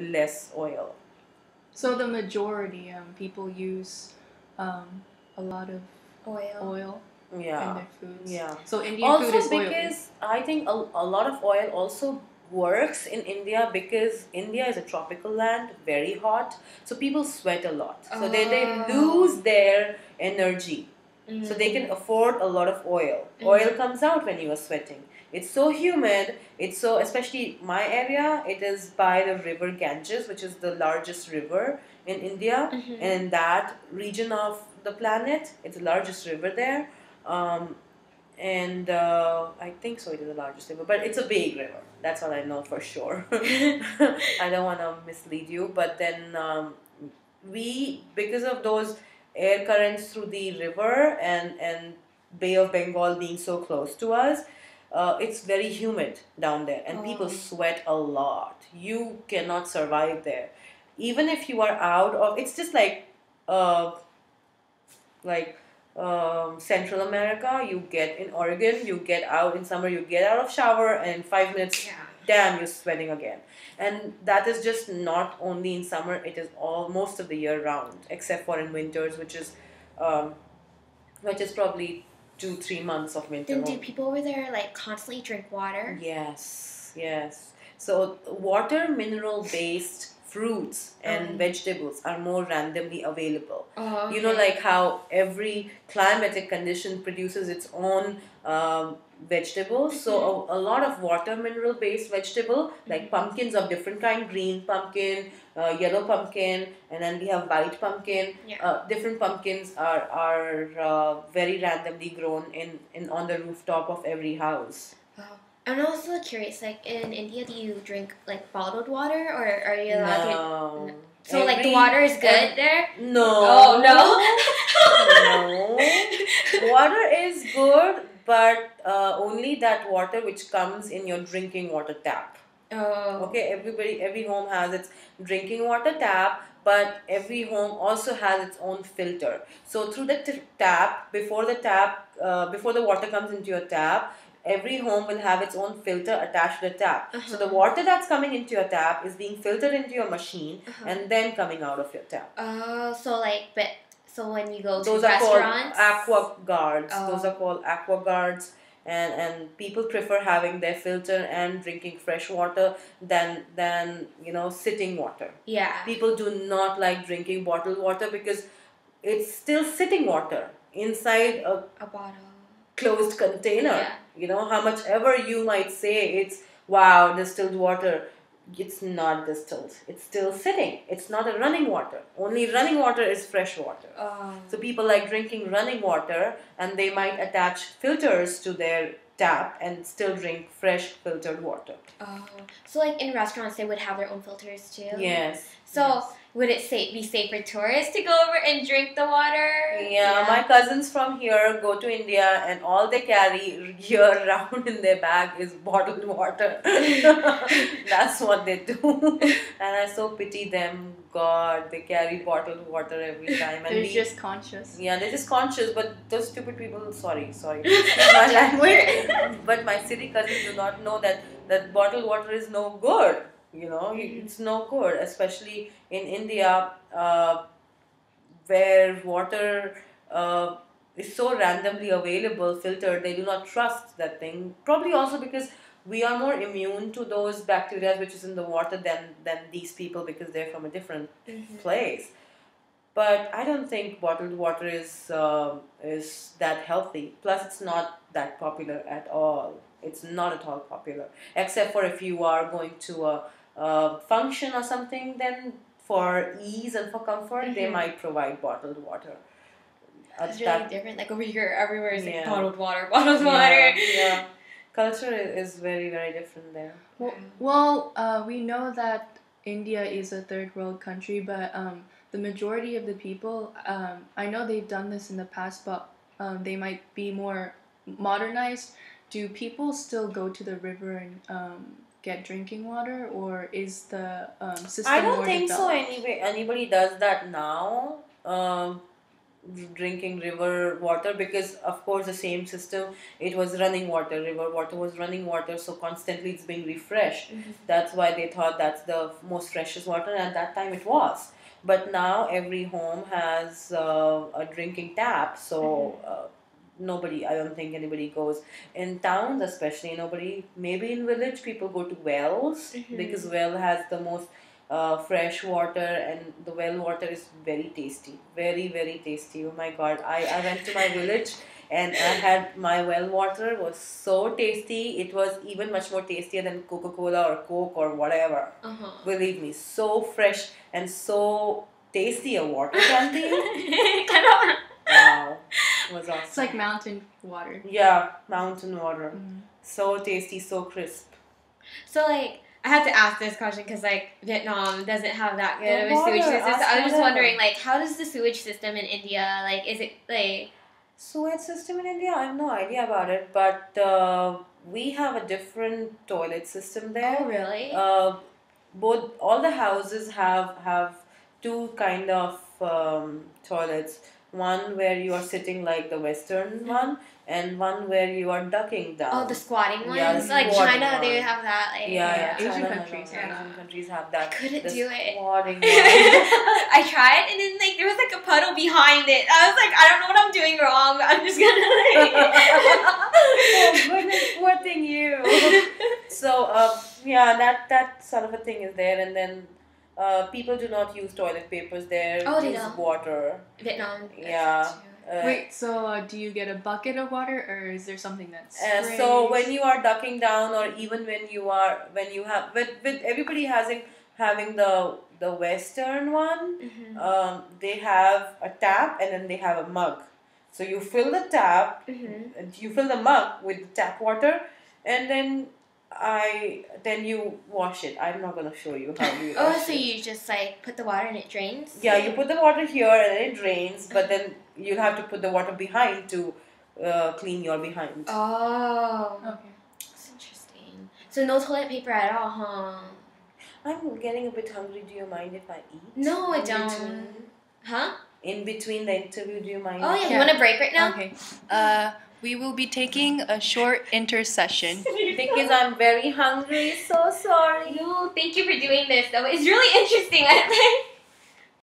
less oil. So the majority people use a lot of oil in Yeah, their foods. yeah. So Indian food Also, is oily. because I think a lot of oil also works in India because India is a tropical land, very hot, so people sweat a lot. So they lose their energy. So they can afford a lot of oil. Oil comes out when you are sweating. It's so humid. It's so, especially my area, it is by the river Ganges, which is the largest river in India. And in that region of the planet, it's the largest river there. Um, and I think so, it is the largest river, but it's a big river. That's all I know for sure. I don't want to mislead you, but then because of those air currents through the river and Bay of Bengal being so close to us, it's very humid down there, and people sweat a lot. You cannot survive there, even if you are out of. It's just uh, like Central America. You get in Oregon, you get out in summer, you get out of shower, and in 5 minutes, damn, you're sweating again. And that is just not only in summer; it is all most of the year round, except for in winters, um, which is probably 2-3 months of winter. Then do people over there like constantly drink water? Yes, yes. So water mineral based fruits and vegetables are more randomly available. You know, like how every climatic condition produces its own vegetables. So a lot of water mineral based vegetable, like pumpkins of different kind, green pumpkin, yellow pumpkin, and then we have white pumpkin. Different pumpkins are very randomly grown in on the rooftop of every house. I'm also curious, like in India, do you drink like bottled water, or are you allowed to? No. So like the water is good there? No. Oh no. Water is good, but only that water which comes in your drinking water tap. Okay, every home has its drinking water tap, but every home also has its own filter. So through the tap, before the water comes into your tap, every home will have its own filter attached to the tap. So the water that's coming into your tap is being filtered into your machine and then coming out of your tap. So when you go to Those restaurants, are called aqua guards. Those are called aqua guards. And people prefer having their filter and drinking fresh water than sitting water. People do not like drinking bottled water because it's still sitting water inside a bottle, closed container. How much ever you might say it's wow, distilled water, it's not distilled. It's still sitting. It's not a running water. Only running water is fresh water. So people like drinking running water, and they might attach filters to their tap and still drink fresh filtered water. So like in restaurants, they would have their own filters too? Yes. So would it be safe for tourists to go over and drink the water? Yeah, my cousins from here go to India and all they carry year round in their bag is bottled water. That's what they do. And I so pity them. God, they carry bottled water every time. And they're just conscious. Yeah, they're just conscious, but those stupid people, sorry, excuse my language. But my city cousins do not know that bottled water is no good. It's no good, especially in India, where water is so randomly available, filtered. They do not trust that thing. Probably also because we are more immune to those bacteria which is in the water than these people because they're from a different place. But I don't think bottled water is that healthy. Plus, it's not that popular at all. It's not at all popular, except for if you are going to a function or something. Then, for ease and for comfort, they might provide bottled water. It's really different. Like over here, everywhere is like bottled water. Yeah. Culture is very, very different there. Well, we know that India is a third world country, but the majority of the people, I know they've done this in the past, but they might be more modernized. Do people still go to the river and get drinking water, or is the system I don't more think so. developed? Anybody does that now. drinking river water because of course the same system, it was running water, river water was running water, so constantly it's being refreshed. That's why they thought that's the most freshest water, and at that time it was. But now every home has a drinking tap, so nobody, I don't think anybody goes in towns, especially nobody. Maybe in village people go to wells because well has the most fresh water, and the well water is very tasty, very very tasty. Oh my god, I went to my village and I had my well water, was so tasty. It was even much more tastier than Coca-Cola or Coke or whatever. Believe me, so fresh and so tasty a water can be. Wow, it was awesome. It's like mountain water. Yeah, mountain water. So tasty, so crisp. So like, I have to ask this question because like Vietnam doesn't have that good of a Don't sewage bother, system. So ask I was just whatever. wondering, like, how does the sewage system in India, like, is it like? Sewage system in India, I have no idea about it, but we have a different toilet system there. Oh really? Both all the houses have two kind of toilets. One where you are sitting like the Western one, and one where you are ducking down. Oh, the squatting ones. Yeah, the Like squatting China, they one. have that. Like, Yeah, Asian China has countries, that. yeah. Asian countries have that. I couldn't The do it. squatting one. I tried, and then like there was like a puddle behind it. I was like, I don't know what I'm doing wrong. But I'm just gonna Oh goodness, poor thing you. So yeah, that sort of a thing is there, and then people do not use toilet papers there. Oh, they use don't? water. Vietnam. Yeah. Wait, so do you get a bucket of water, or is there something that's So when you are ducking down, or even when you have with everybody having the Western one, they have a tap and then they have a mug. So you fill the tap, and you fill the mug with the tap water, and then you wash it. I'm not gonna show you how you Oh, wash so it. you just like put the water and it drains? Yeah, you put the water here and it drains, but then you'll have to put the water behind to clean your behind. Oh. Okay. That's interesting. So no toilet paper at all, huh? I'm getting a bit hungry. Do you mind if I eat? No, I In don't. between? Huh? In between the interview, do you mind? Oh yeah, you Yeah. want a break right now? Okay. We will be taking a short intercession. Because I'm very hungry. So sorry. No, thank you for doing this though. It's really interesting.